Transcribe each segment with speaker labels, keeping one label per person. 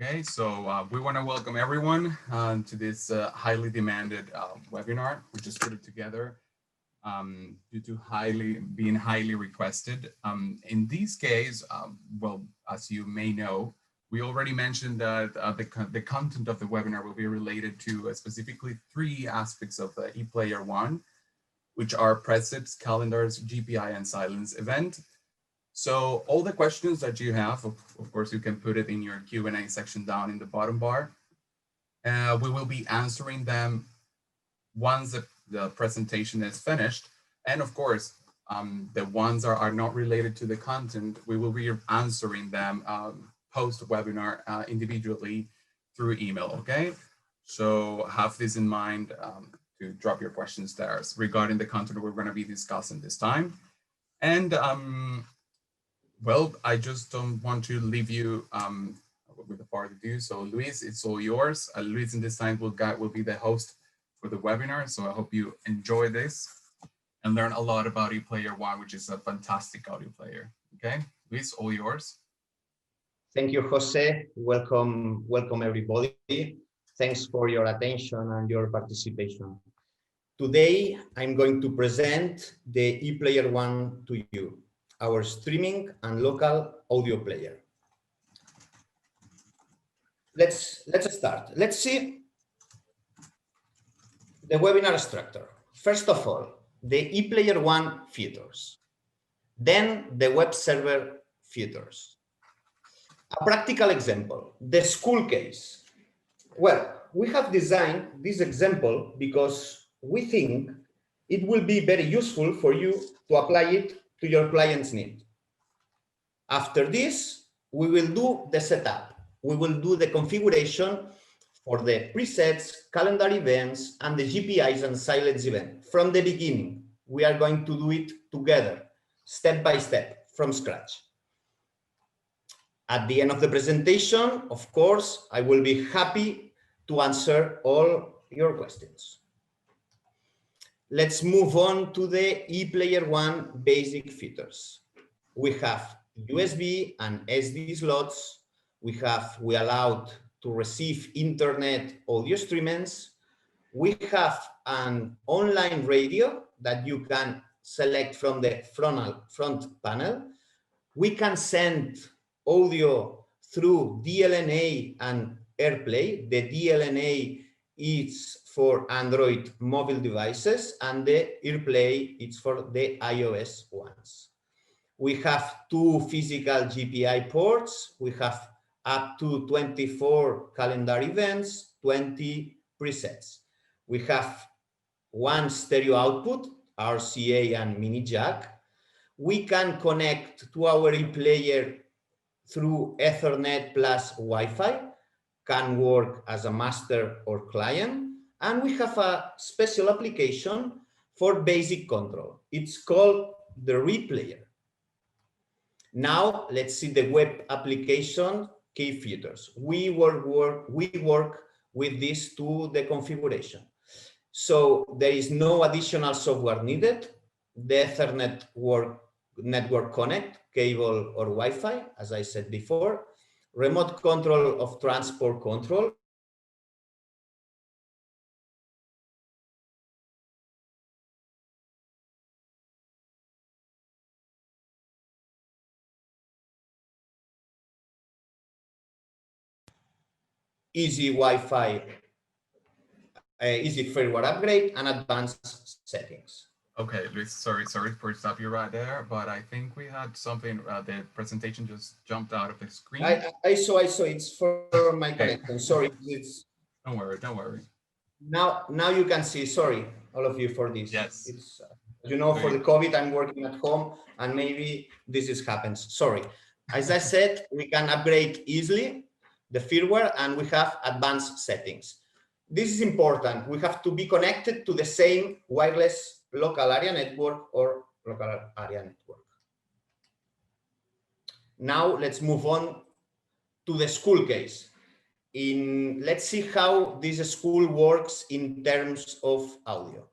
Speaker 1: Okay, so we want to welcome everyone to this highly demanded webinar. We just put it together due to being highly requested. In this case, well, as you may know, we already mentioned that the content of the webinar will be related to specifically 3 aspects of ePLAYER1, which are presets, calendars, GPI, and silence event. So all the questions that you have, of course, you can put it in your Q&A section down in the bottom bar. We will be answering them once the presentation is finished. And of course, the ones that are not related to the content, we will be answering them post-webinar individually through email, okay? So have this in mind to drop your questions there regarding the content we're going to be discussing this time. And well, I just don't want to leave you with a further ado. So Lluís, it's all yours. Lluís in this time will be the host for the webinar. So I hope you enjoy this and learn a lot about ePLAYER1, which is a fantastic audio player. Okay, Lluís, all yours.
Speaker 2: Thank you, Jose. Welcome everybody. Thanks for your attention and your participation. Today, I'm going to present the ePLAYER1 to you, our streaming and local audio player. Let's start. Let's see the webinar structure. First of all, the ePLAYER1 features, then the web server features. A practical example, the school case. Well, we have designed this example because we think it will be very useful for you to apply it to your client's need. After this, we will do the setup. We will do the configuration for the presets, calendar events, and the GPIs and silence event. From the beginning, we are going to do it together, step by step, from scratch. At the end of the presentation, of course, I will be happy to answer all your questions. Let's move on to the ePLAYER1 basic features. We have USB and SD slots. We allowed to receive internet audio streamings. We have an online radio that you can select from the front panel. We can send audio through DLNA and AirPlay. The DLNA is for Android mobile devices and the AirPlay is for the iOS ones. We have 2 physical GPI ports. We have up to 24 calendar events, 20 presets. We have 1 stereo output, RCA and mini jack. We can connect to our ePlayer through Ethernet plus Wi-Fi, can work as a master or client. And we have a special application for basic control. It's called the replayer. Now let's see the web application key features. We work with this to the configuration. So there is no additional software needed. The Ethernet network connect, cable or Wi-Fi, as I said before. Remote control of transport control. Easy Wi-Fi, easy firmware upgrade, and advanced settings.
Speaker 1: Okay, Lluís, sorry for stop you right there, but I think we had something, the presentation just jumped out of the screen.
Speaker 2: I saw, it's for my connection, sorry.
Speaker 1: Don't worry.
Speaker 2: Now you can see, sorry, all of you for this.
Speaker 1: Yes.
Speaker 2: It's, you know, for the COVID, I'm working at home and maybe this happens, sorry. As I said, we can upgrade easily the firmware and we have advanced settings. This is important. We have to be connected to the same wireless local area network or local area network. Now let's move on to the school case. Let's see how this school works in terms of audio.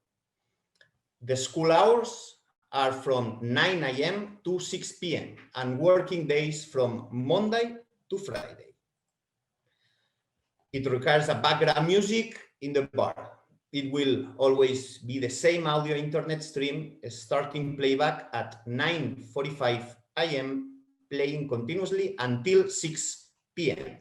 Speaker 2: The school hours are from 9 a.m. to 6 p.m. and working days from Monday to Friday. it requires a background music in the bar. It will always be the same audio internet stream starting playback at 9:45 AM, playing continuously until 6 PM.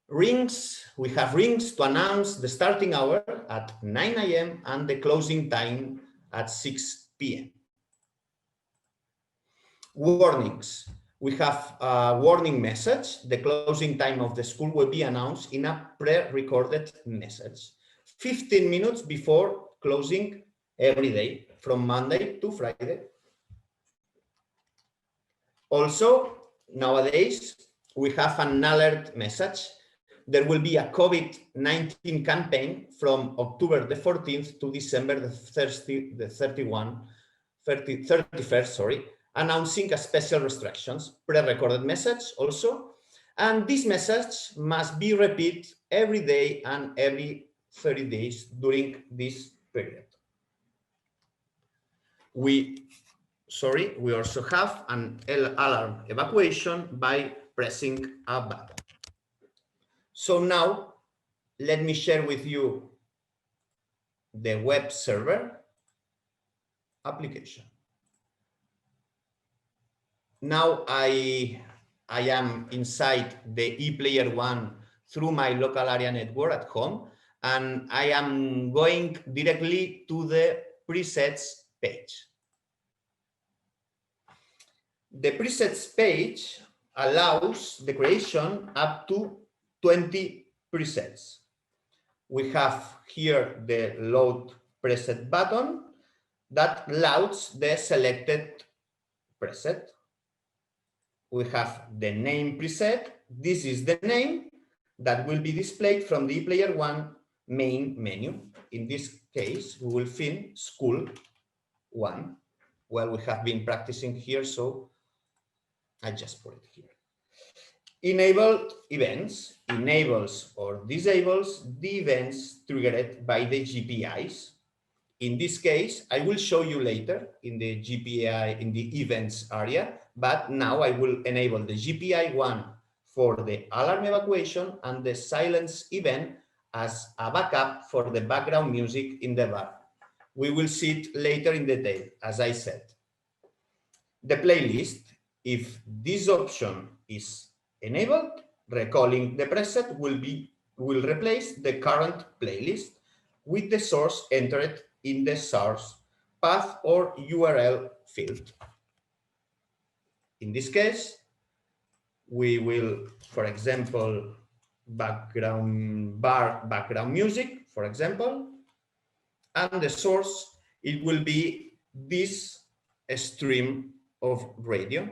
Speaker 2: Rings, we have rings to announce the starting hour at 9 AM and the closing time at 6 PM. Warnings. We have a warning message. The closing time of the school will be announced in a pre-recorded message 15 minutes before closing every day from Monday to Friday. Also, nowadays, we have an alert message. There will be a COVID-19 campaign from October the 14th to December the 31st, sorry, announcing a special restrictions, pre-recorded message also. And this message must be repeated every day and every 30 days during this period. We also have an alarm evacuation by pressing a button. So now let me share with you the web server application. Now I am inside the ePLAYER1 through my local area network at home, and I am going directly to the presets page. The presets page allows the creation up to 20 presets. We have here the load preset button that loads the selected preset. We have the name preset. This is the name that will be displayed from the ePLAYER1 main menu. In this case, we will find school 1. Well, we have been practicing here, so I just put it here. Enabled events enables or disables the events triggered by the GPIs. In this case, I will show you later in the GPI in the events area, but now I will enable the GPI 1 for the alarm evacuation and the silence event as a backup for the background music in the bar. We will see it later in detail, as I said. The playlist, if this option is enabled, recalling the preset will replace the current playlist with the source entered in the source path or URL field. In this case, we will, for example, background music, for example, and the source, it will be this stream of radio.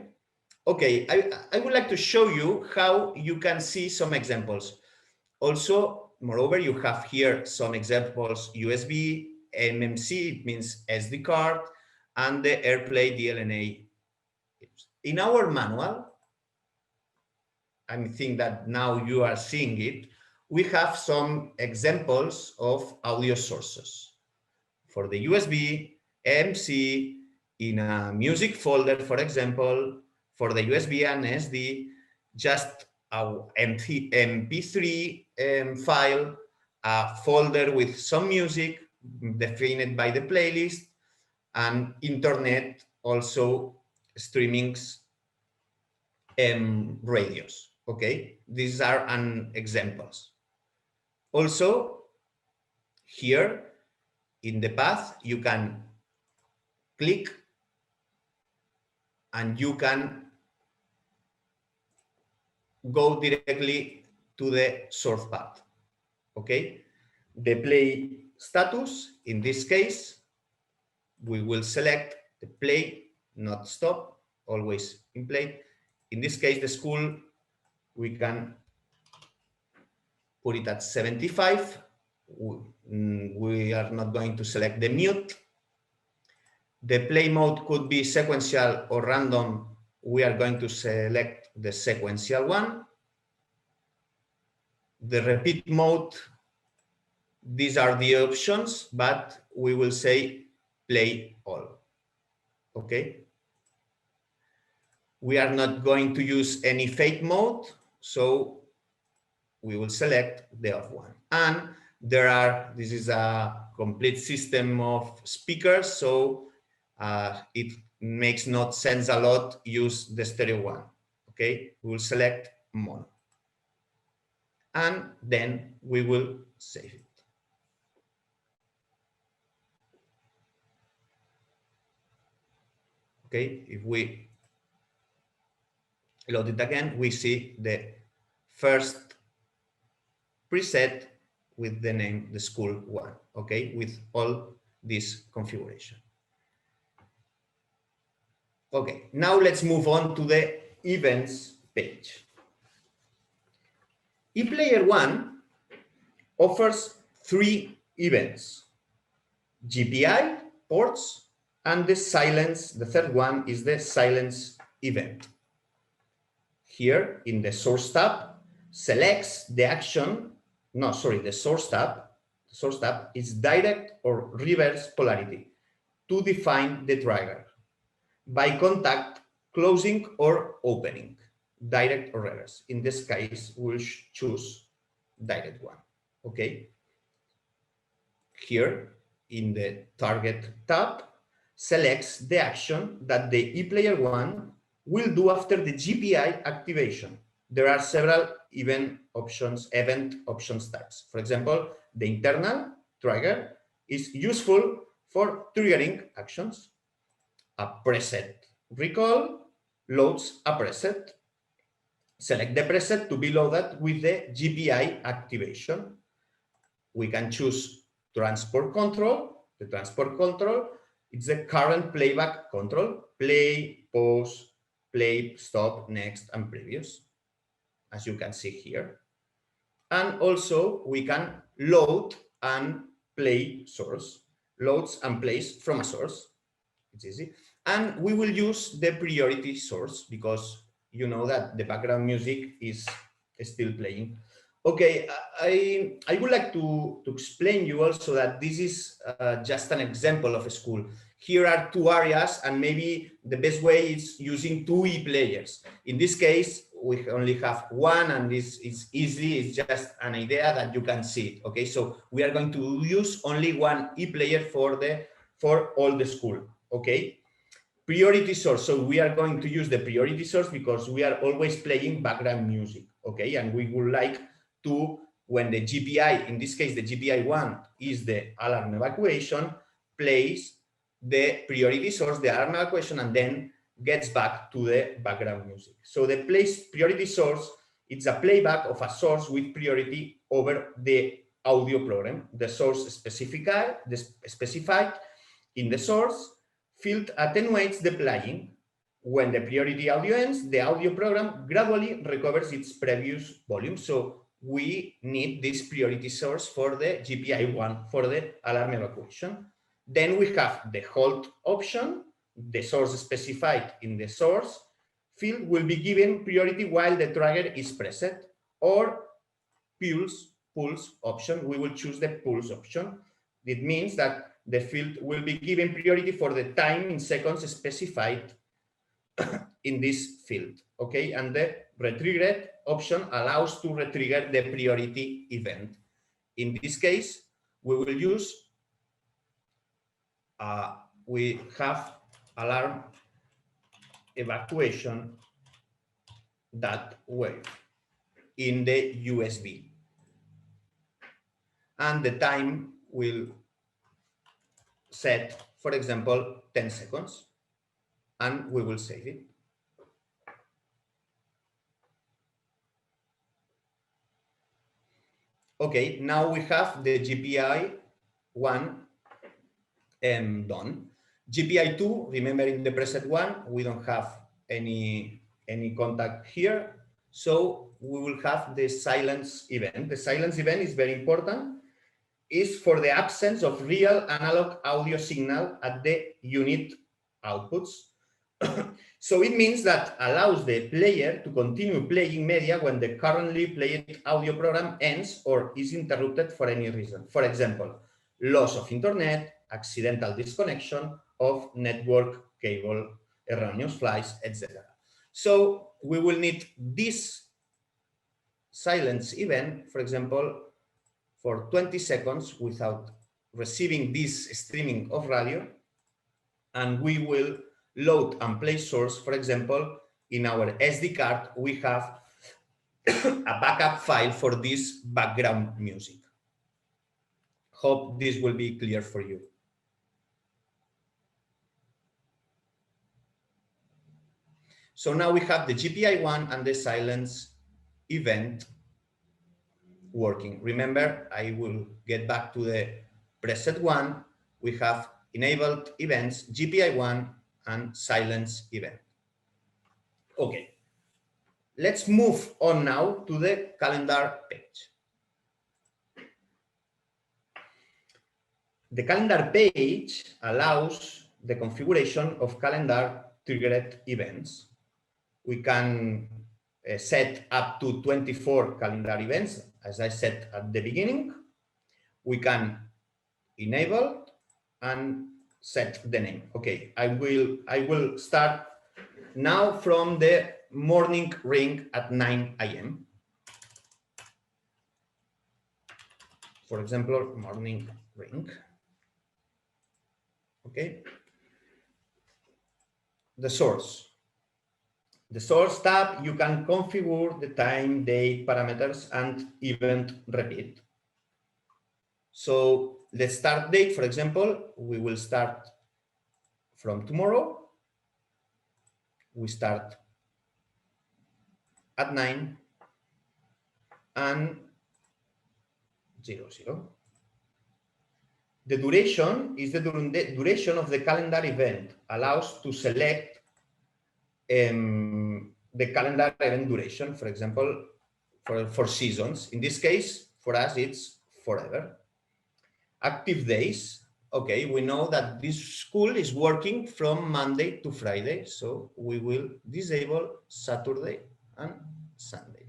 Speaker 2: Okay, I would like to show you how you can see some examples. Also, moreover, you have here some examples, USB, MMC, it means SD card, and the AirPlay DLNA. In our manual, I think that now you are seeing it, we have some examples of audio sources. For the USB, MC, in a music folder, for example, for the USB and SD, just a MP3 file, a folder with some music defined by the playlist, and internet also streamings radios. Okay, these are examples. Also, here in the path, you can click and you can go directly to the source path. Okay, the play status, in this case, we will select the play, not stop, always in play. In this case, the school, we can put it at 75. We are not going to select the mute. The play mode could be sequential or random. We are going to select the sequential one. The repeat mode, these are the options, but we will say play all. Okay. We are not going to use any fade mode, so we will select the off one. And this is a complete system of speakers, so it makes not sense a lot use the stereo one. Okay, we will select mono. And then we will save it. Okay, if we load it again, we see the first preset with the name the school one, okay, with all this configuration. Okay, now let's move on to the events page. ePLAYER1 offers 3 events: GPI, ports, and the silence. The third one is the silence event. Here in the source tab, selects the action. No, sorry, the source tab. The source tab is direct or reverse polarity to define the trigger by contact, closing or opening, direct or reverse. In this case, we'll choose direct one. Okay. Here in the target tab, selects the action that the ePLAYER1 will do after the GPI activation. There are several event options types. For example, the internal trigger is useful for triggering actions. A preset recall loads a preset. Select the preset to be loaded with the GPI activation. We can choose transport control. The transport control, it's the current playback control: play, pause, play, stop, next, and previous, as you can see here. And also we can load and play source, loads and plays from a source. It's easy. And we will use the priority source because you know that the background music is still playing. Okay, I would like to explain you also that this is just an example of a school. Here are 2 areas, and maybe the best way is using 2 ePlayers. In this case, we only have 1, and this is easy. It's just an idea that you can see it. Okay, so we are going to use only 1 ePlayer for all the school. Okay, priority source. So we are going to use the priority source because we are always playing background music. Okay, and we would like to, when the GPI, in this case, the GPI1 is the alarm evacuation, plays the priority source, the alarm evacuation, and then gets back to the background music. So the priority source, it's a playback of a source with priority over the audio program. The source specified in the source field attenuates the playing. When the priority audio ends, the audio program gradually recovers its previous volume. So we need this priority source for the GPI1 for the alarm evacuation. Then we have the hold option. The source specified in the source field will be given priority while the trigger is preset, or pulse option. We will choose the pulse option. It means that the field will be given priority for the time in seconds specified in this field. Okay, and the retriggered option allows to retrigger the priority event. In this case, we will use we have alarm evacuation that wave in the USB, and the time will set, for example, 10 seconds, and we will save it. Okay, now we have the GPI1 done. GPI2, remember in the preset one, we don't have any contact here. So we will have the silence event. The silence event is very important. Is for the absence of real analog audio signal at the unit outputs. So it means that allows the player to continue playing media when the currently played audio program ends or is interrupted for any reason. For example, loss of internet, accidental disconnection of network cable, erroneous flights, etc. So we will need this silence event, for example, for 20 seconds without receiving this streaming of radio, and we will load and play source. For example, in our SD card, we have a backup file for this background music. Hope this will be clear for you. So now we have the GPI1 and the silence event working. Remember, I will get back to the preset one. We have enabled events, GPI1 and silence event. Okay, let's move on now to the calendar page. The calendar page allows the configuration of calendar triggered events. We can set up to 24 calendar events, as I said at the beginning. We can enable and set the name. Okay, I will start now from the morning ring at 9 AM. For example, morning ring. Okay. The source. The source tab, you can configure the time, date, parameters, and event repeat. So the start date, for example, we will start from tomorrow. We start at 9 and 00. The duration is the duration of the calendar event, allows to select the calendar event duration, for example, for seasons. In this case, for us, it's forever. Active days. Okay, we know that this school is working from Monday to Friday, so we will disable Saturday and Sunday.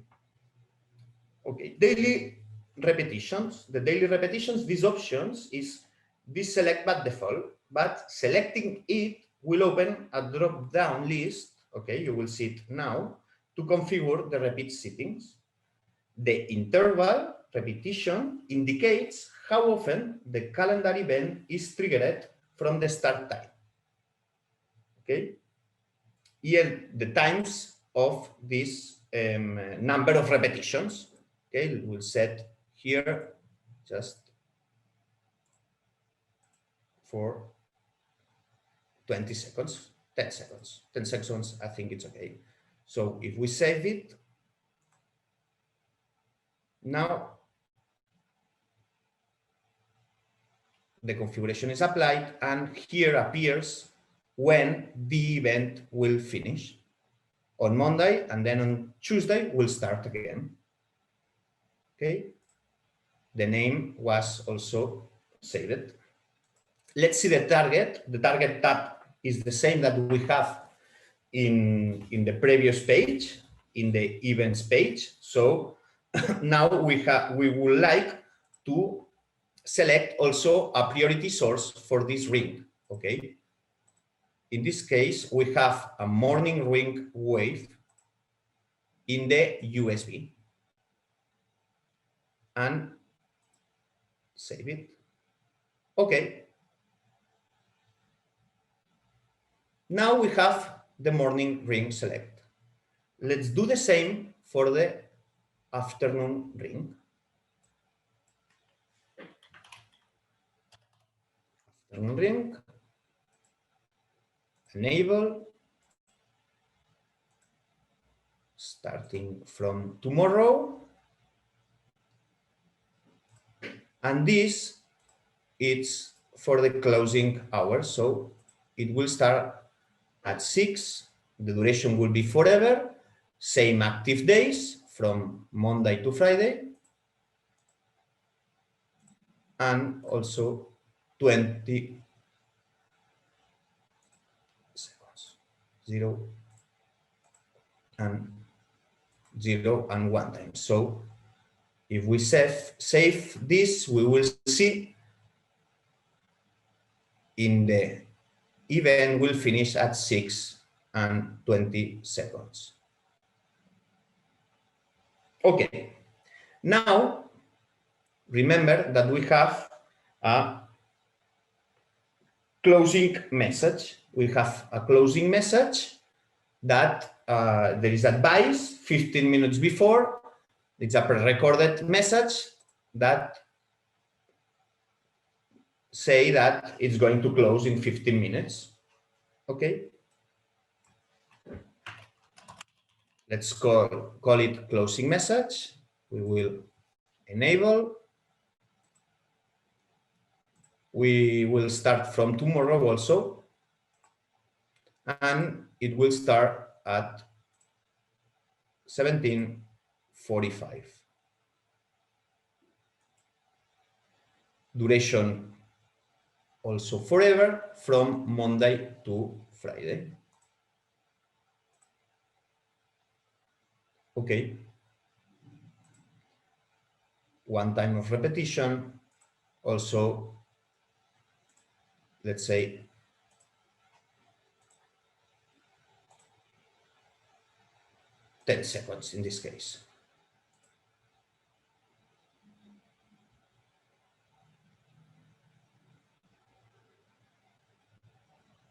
Speaker 2: Okay, daily repetitions. The daily repetitions, these options is this select by default, but selecting it will open a drop-down list. Okay, you will see it now to configure the repeat settings. The interval repetition indicates how often the calendar event is triggered from the start time. Okay, here the times of this number of repetitions. Okay, we'll set here just for 20 seconds, 10 seconds, 10 seconds, I think it's okay. So if we save it, now the configuration is applied and here appears when the event will finish on Monday, and then on Tuesday we'll start again. Okay, the name was also saved. Let's see the target. The target tab is the same that we have in the previous page, in the events page. So now we would like to select also a priority source for this ring. Okay. In this case, we have a morning ring wave in the USB and save it. Okay. Now we have the morning ring select. Let's do the same for the afternoon ring. Afternoon ring. Enable. Starting from tomorrow. And this is for the closing hour. So it will start at 6. The duration will be forever. Same active days from Monday to Friday. And also 20 seconds. 0 and 1 time. So if we save this, we will see in the event will finish at 6 and 20 seconds. Okay, now remember that we have a closing message. We have a closing message that there is advice 15 minutes before. It's a pre-recorded message that say that it's going to close in 15 minutes. Okay. Let's call it closing message. We will enable. We will start from tomorrow also. And it will start at 17:45. Duration also forever from Monday to Friday. Okay. One time of repetition. Also, let's say 10 seconds in this case.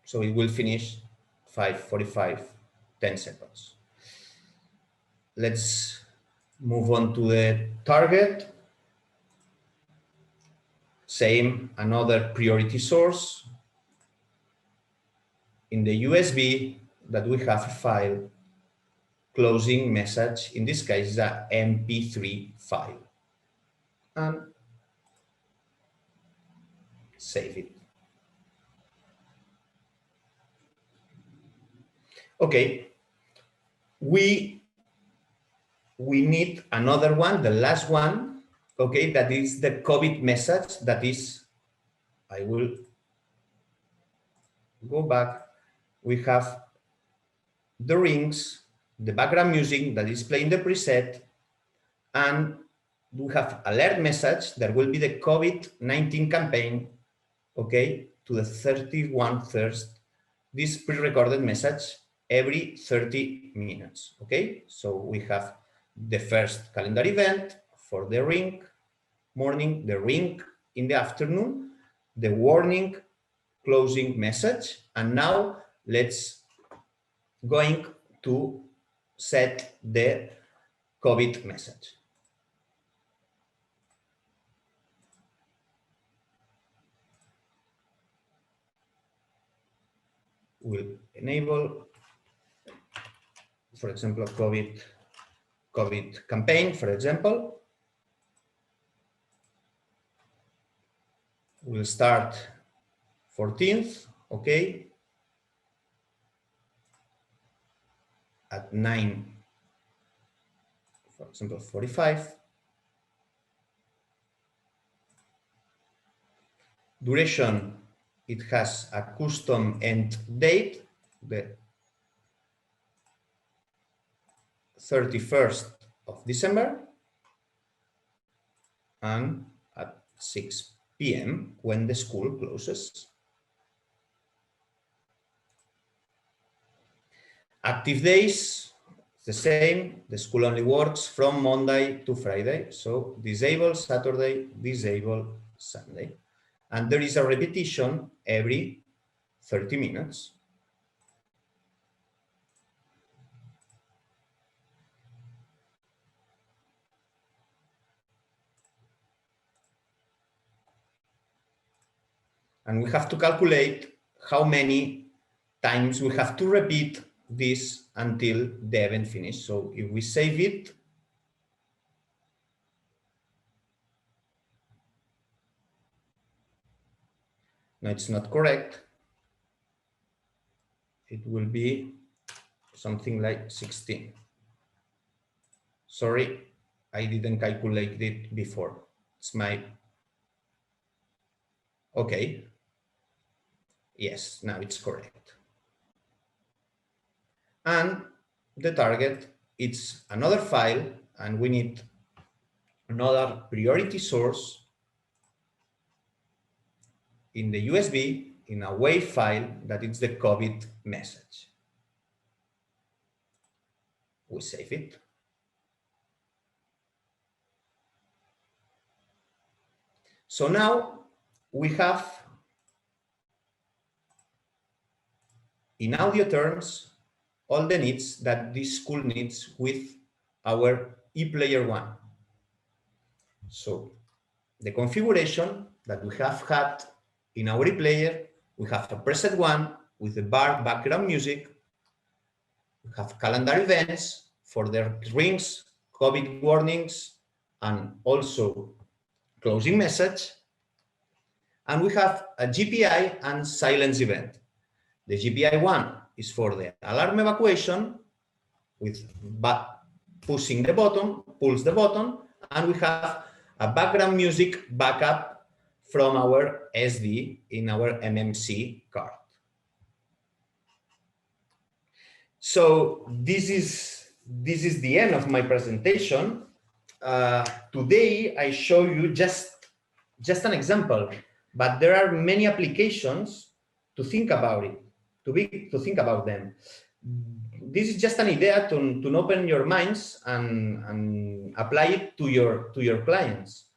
Speaker 2: So it will finish 5:45, 10 seconds. Let's move on to the target. Same, another priority source. In the USB that we have a file, closing message, in this case is a MP3 file. And save it. Okay, we need another one, the last one, okay, that is the COVID message. That is, I will go back. We have the rings, the background music that is playing the preset, and we have alert message that will be the COVID-19 campaign, okay, to the 31st, this pre-recorded message every 30 minutes, okay? So we have the first calendar event for the ring morning, the ring in the afternoon, the warning closing message, and now let's going to set the COVID message. We'll enable, for example, COVID campaign, for example. We'll start 14th, okay, at 9, for example, 45. Duration, it has a custom end date, the 31st of December, and at 6 p.m. when the school closes. Active days, the same, the school only works from Monday to Friday, so disable Saturday, disable Sunday. And there is a repetition every 30 minutes. And we have to calculate how many times we have to repeat this until the event finishes. So if we save it, no, it's not correct. It will be something like 16. Sorry, I didn't calculate it before. It's my, okay. Yes, now it's correct. And the target, it's another file, and we need another priority source in the USB in a WAV file that is the COVID message. We save it. So now we have, in audio terms, all the needs that this school needs with our ePLAYER1. So the configuration that we have had in our ePlayer, we have a preset one with the bar background music. We have calendar events for the rings, COVID warnings, and also closing message. And we have a GPI and silence event. The GPI one is for the alarm evacuation with pushing the button, pulls the button, and we have a background music backup from our SD in our MMC card. So this is the end of my presentation. Today I show you just an example, but there are many applications to think about it, to think about them. This is just an idea to open your minds and apply it to your clients.